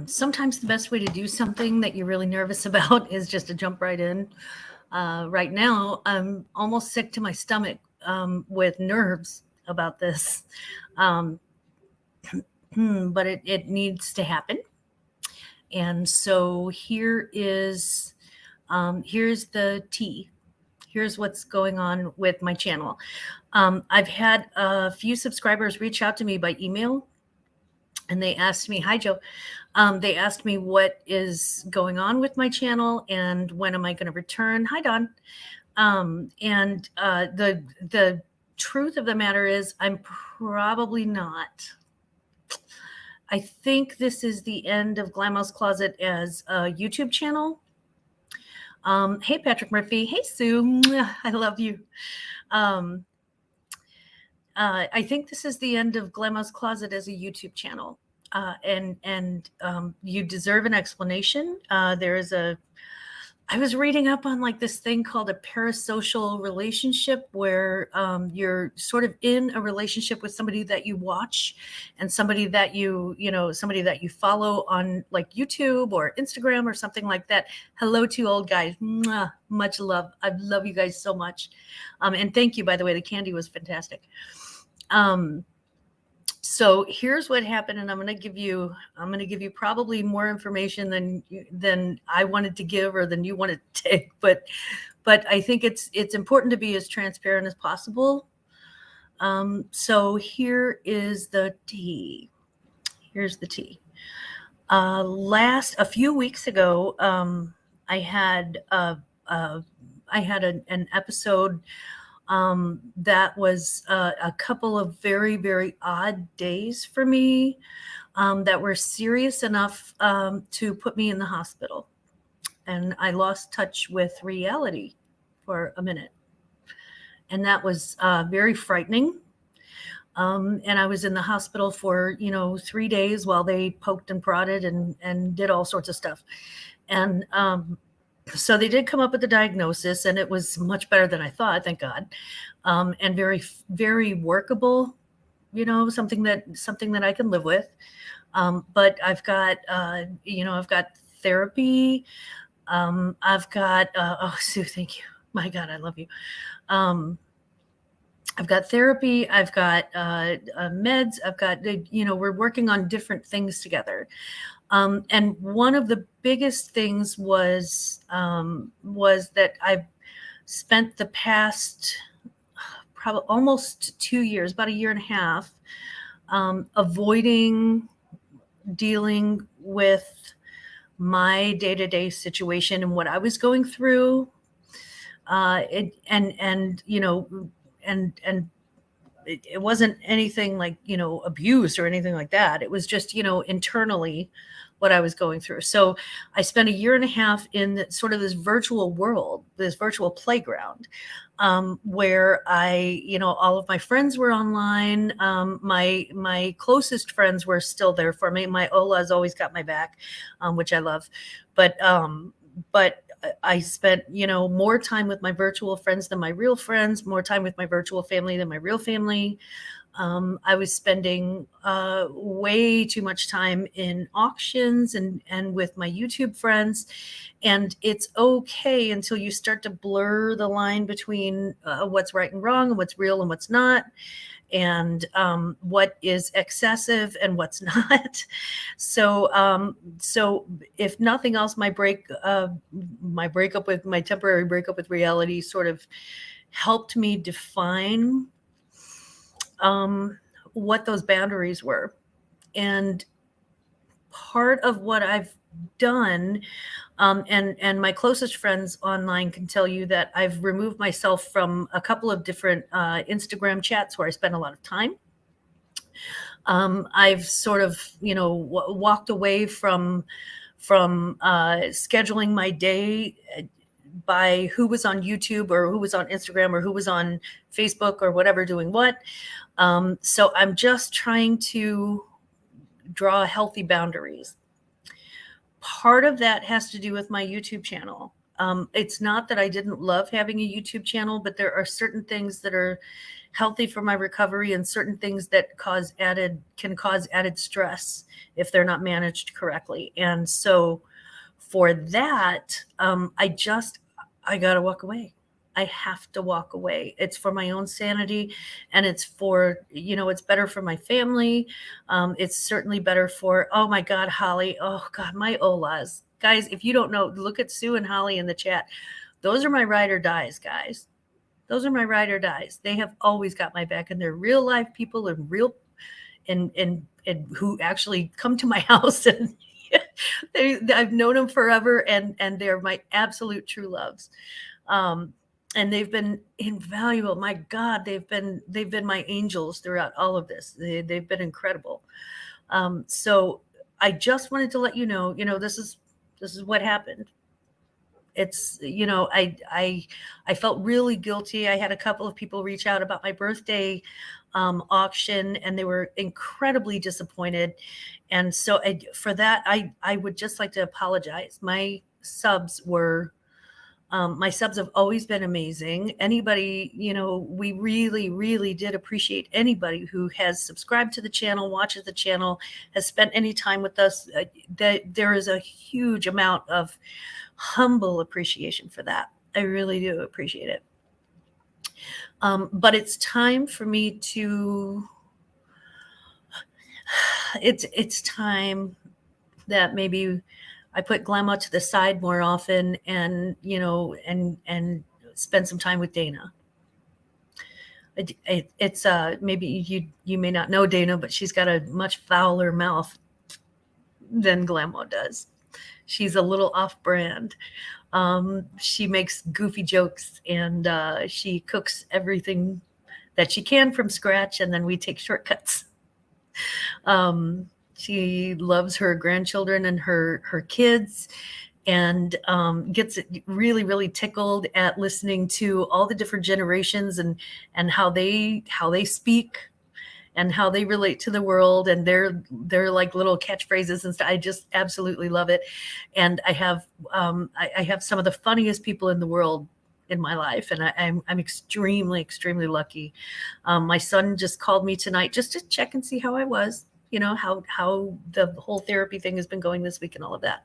Sometimes the best way to do something that you're really nervous about is just to jump right in. Right now, I'm almost sick to my stomach with nerves about this. Um, but it needs to happen. And so here's the tea. Here's what's going on with my channel. I've had a few subscribers reach out to me by email, and they asked me, "Hi, Joe." They asked me what is going on with my channel and when am I going to return. Hi, Don. And the truth of the matter is, I'm probably not. I think this is the end of Glamhouse Closet as a YouTube channel. Hey, Patrick Murphy. Hey, Sue. I love you. Um, I think this is the end of Glamhouse Closet as a YouTube channel. And you deserve an explanation. I was reading up on like this thing called a parasocial relationship where you're sort of in a relationship with somebody that you watch and somebody that somebody that you follow on like YouTube or Instagram or something like that. Hello to you old guys. Mwah, much love. I love you guys so much. And thank you, by the way, the candy was fantastic. So here's what happened, and I'm going to give you probably more information than I wanted to give or than you wanted to take, but I think it's important to be as transparent as possible. So here is the tea. Here's the tea. A few weeks ago, I had an episode that was a couple of very, very odd days for me that were serious enough to put me in the hospital. And I lost touch with reality for a minute. And that was very frightening. And I was in the hospital for, 3 days while they poked and prodded and did all sorts of stuff. And so they did come up with the diagnosis, and it was much better than I thought, thank God, and very, very workable. Something that I can live with. But I've got therapy. I've got Sue, thank you. My God, I love you. I've got therapy. I've got meds. I've got we're working on different things together. And one of the biggest things was that I've spent the past probably almost 2 years, about a year and a half, avoiding dealing with my day-to-day situation and what I was going through. It wasn't anything like, abuse or anything like that. It was just, internally what I was going through. So I spent a year and a half in sort of this virtual world, this virtual playground, where all of my friends were online. My closest friends were still there for me. My Ola has always got my back, which I love. But I spent, more time with my virtual friends than my real friends, more time with my virtual family than my real family. I was spending way too much time in auctions and with my YouTube friends. And it's okay until you start to blur the line between what's right and wrong and what's real and what's not, and what is excessive and what's not. So if nothing else, my temporary breakup with reality sort of helped me define what those boundaries were. And part of what I've done, and my closest friends online can tell you that I've removed myself from a couple of different Instagram chats where I spend a lot of time. I've sort of, walked away from scheduling my day by who was on YouTube or who was on Instagram or who was on Facebook or whatever doing what. So I'm just trying to draw healthy boundaries. Part of that has to do with my YouTube channel. It's not that I didn't love having a YouTube channel, but there are certain things that are healthy for my recovery and certain things that can cause added stress if they're not managed correctly. And so for that, I got to walk away. I have to walk away. It's for my own sanity, and it's for, it's better for my family. It's certainly better for, oh my God, Holly. Oh God, my Olas. Guys, if you don't know, look at Sue and Holly in the chat. Those are my ride or dies, guys. Those are my ride or dies. They have always got my back, and they're real life people and who actually come to my house, and I've known them forever, and they're my absolute true loves. And they've been invaluable. My God, they've been my angels throughout all of this. They've been incredible. So I just wanted to let you know, this is what happened. It's, I felt really guilty. I had a couple of people reach out about my birthday auction, and they were incredibly disappointed. And so for that, I would just like to apologize. My subs have always been amazing. Anybody, we really, really did appreciate anybody who has subscribed to the channel, watches the channel, has spent any time with us. There is a huge amount of humble appreciation for that. I really do appreciate it. But it's time for me to, it's time that maybe I put Glamour to the side more often, and, and spend some time with Dana. It's maybe you may not know Dana, but she's got a much fouler mouth than Glamour does. She's a little off-brand. She makes goofy jokes, and she cooks everything that she can from scratch, and then we take shortcuts. She loves her grandchildren and her kids, and gets really, really tickled at listening to all the different generations and how they speak and how they relate to the world, and their like little catchphrases and stuff. I just absolutely love it. And I have some of the funniest people in the world in my life, and I'm extremely, extremely lucky. My son just called me tonight just to check and see how I was, how the whole therapy thing has been going this week and all of that.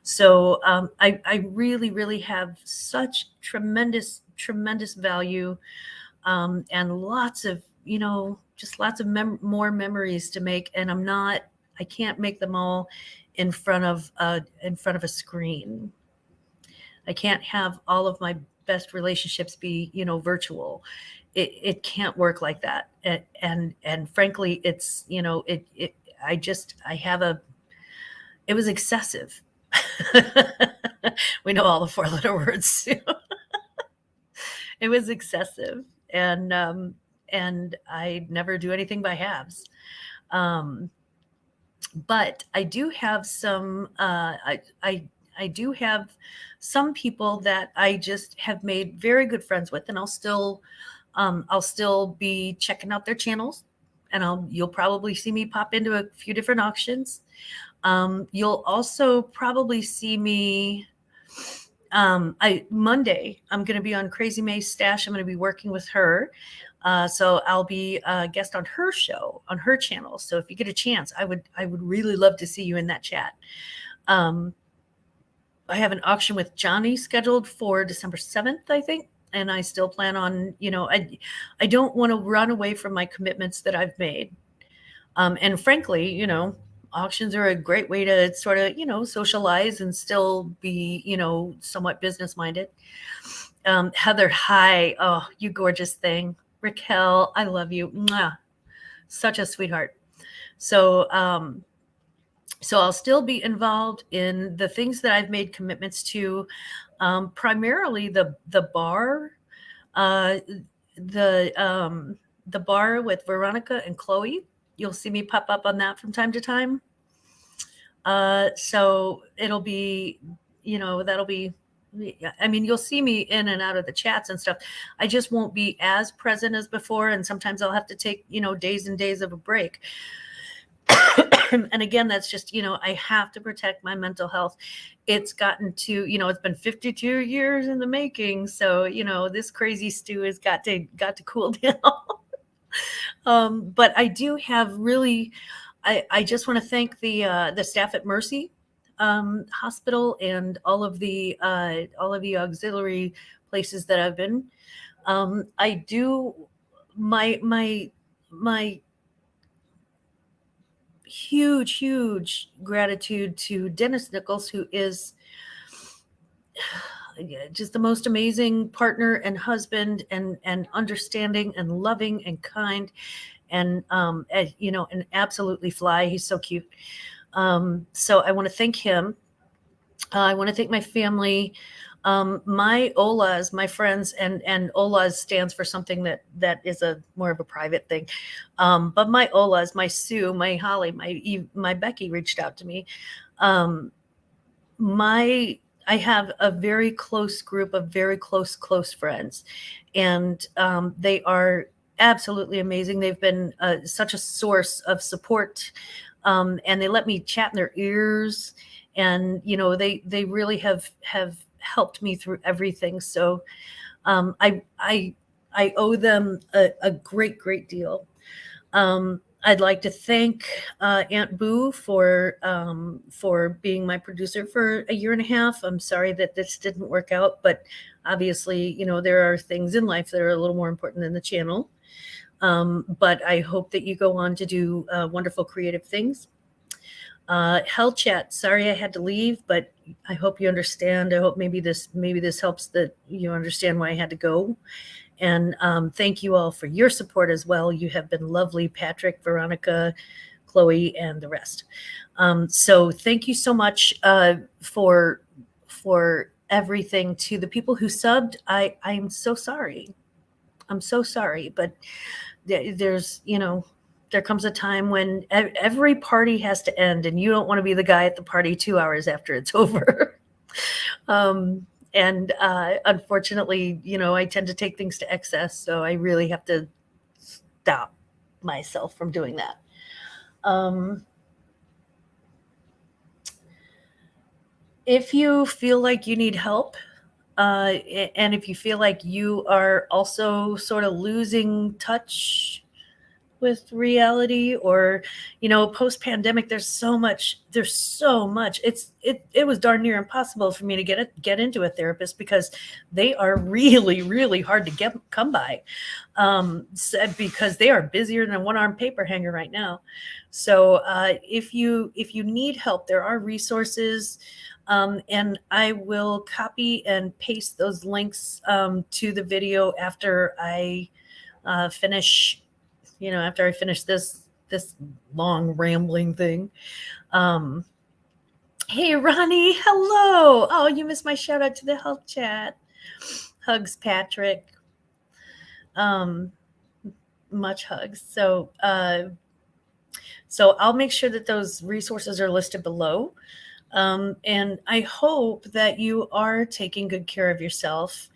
So I really, really have such tremendous, tremendous value, and lots of, just lots of more memories to make. And I can't make them all in front of a screen. I can't have all of my best relationships be, virtual. It can't work like that. And frankly, it's, it was excessive. We know all the 4-letter words. It was excessive. And I never do anything by halves. But I do have some, I do have some people that I just have made very good friends with, and I'll still be checking out their channels, and you'll probably see me pop into a few different auctions. You'll also probably see me, Monday, I'm going to be on Crazy May's Stash. I'm going to be working with her. So I'll be a guest on her show, on her channel. So if you get a chance, I would really love to see you in that chat. I have an auction with Johnny scheduled for December 7th, I think. And I still plan on, I don't want to run away from my commitments that I've made. And frankly, auctions are a great way to sort of, socialize and still be, somewhat business minded. Heather, hi. Oh, you gorgeous thing. Raquel, I love you. Mwah. Such a sweetheart. So I'll still be involved in the things that I've made commitments to, primarily the bar, the bar with Veronica and Chloe. You'll see me pop up on that from time to time. So it'll be, that'll be, I mean, you'll see me in and out of the chats and stuff. I just won't be as present as before. And sometimes I'll have to take, days and days of a break. And again, that's just, I have to protect my mental health. It's gotten to, it's been 52 years in the making. So, this crazy stew has got to cool down. But I do have really, I just want to thank the staff at Mercy Hospital and all of the auxiliary places that I've been. I do my huge gratitude to Dennis Nichols, who is just the most amazing partner and husband, and understanding and loving and kind, and and absolutely fly. He's so cute. So I want to thank him. I want to thank my family, my Olas, my friends, and Olas stands for something that is a more of a private thing. But my Olas, my Sue, my Holly, my Becky reached out to me. I have a very close group of very close friends, and they are absolutely amazing. They've been such a source of support, and they let me chat in their ears, and they really have helped me through everything. So I owe them a great deal. I'd like to thank Aunt Boo for being my producer for a year and a half. I'm sorry that this didn't work out, but obviously, there are things in life that are a little more important than the channel. But I hope that you go on to do wonderful creative things. Hell Chat, sorry I had to leave, but I hope you understand. I hope maybe this helps that you understand why I had to go. And thank you all for your support as well. You have been lovely, Patrick, Veronica, Chloe, and the rest. So thank you so much for everything. To the people who subbed, I'm so sorry. I'm so sorry, but there's, there comes a time when every party has to end, and you don't want to be the guy at the party 2 hours after it's over. And unfortunately, I tend to take things to excess, so I really have to stop myself from doing that. If you feel like you need help, and if you feel like you are also sort of losing touch with reality, or post pandemic, there's so much. It was darn near impossible for me to get into a therapist, because they are really hard to come by, because they are busier than a one-armed paper hanger right now. So if you need help, there are resources, and I will copy and paste those links to the video after I finish after I finish this long rambling thing. Hey, Ronnie, hello. Oh, you missed my shout out to the health chat. Hugs, Patrick. Much hugs. So I'll make sure that those resources are listed below. And I hope that you are taking good care of yourself.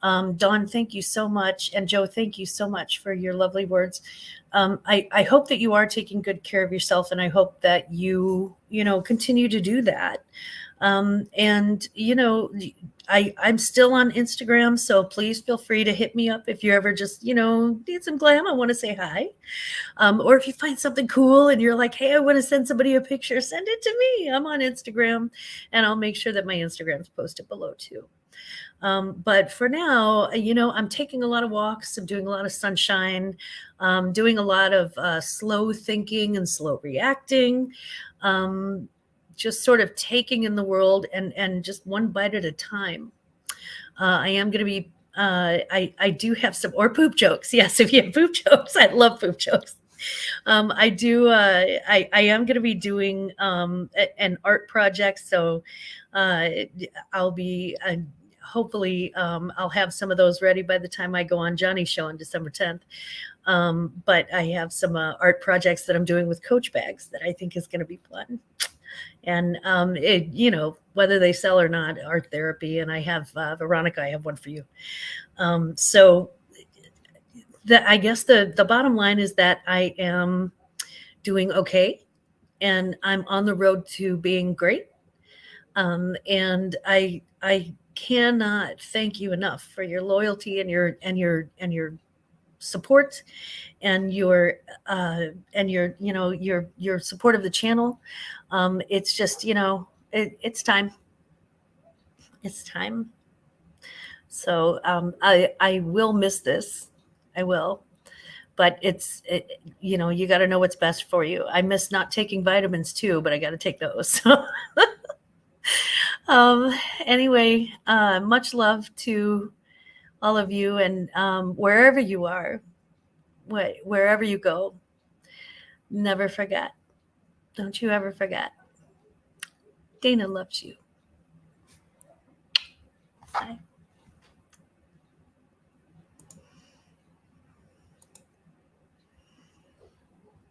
Dawn, thank you so much. And Joe, thank you so much for your lovely words. I hope that you are taking good care of yourself, and I hope that you continue to do that. And I'm still on Instagram, so please feel free to hit me up if you ever just, need some glam. I want to say hi. Or if you find something cool and you're like, hey, I want to send somebody a picture, send it to me. I'm on Instagram, and I'll make sure that my Instagram is posted below too. But for now, I'm taking a lot of walks. I'm doing a lot of sunshine, doing a lot of slow thinking and slow reacting, just sort of taking in the world and just one bite at a time. I am going to be, I do have some, or poop jokes. Yes, if you have poop jokes, I love poop jokes. I do. I am going to be doing an art project, so I'll be. Hopefully, I'll have some of those ready by the time I go on Johnny's show on December 10th. But I have some art projects that I'm doing with Coach bags that I think is going to be fun. And whether they sell or not, art therapy. And I have Veronica. I have one for you. So I guess the bottom line is that I am doing okay. and I'm on the road to being great. And I cannot thank you enough for your loyalty and your support and your your support of the channel. It's just it's time. It's time. So I will miss this. I will. But you got to know what's best for you. I miss not taking vitamins too, but I got to take those. um, anyway, much love to all of you, and wherever you are, wherever you go, never forget. Don't you ever forget. Dana loves you. Bye.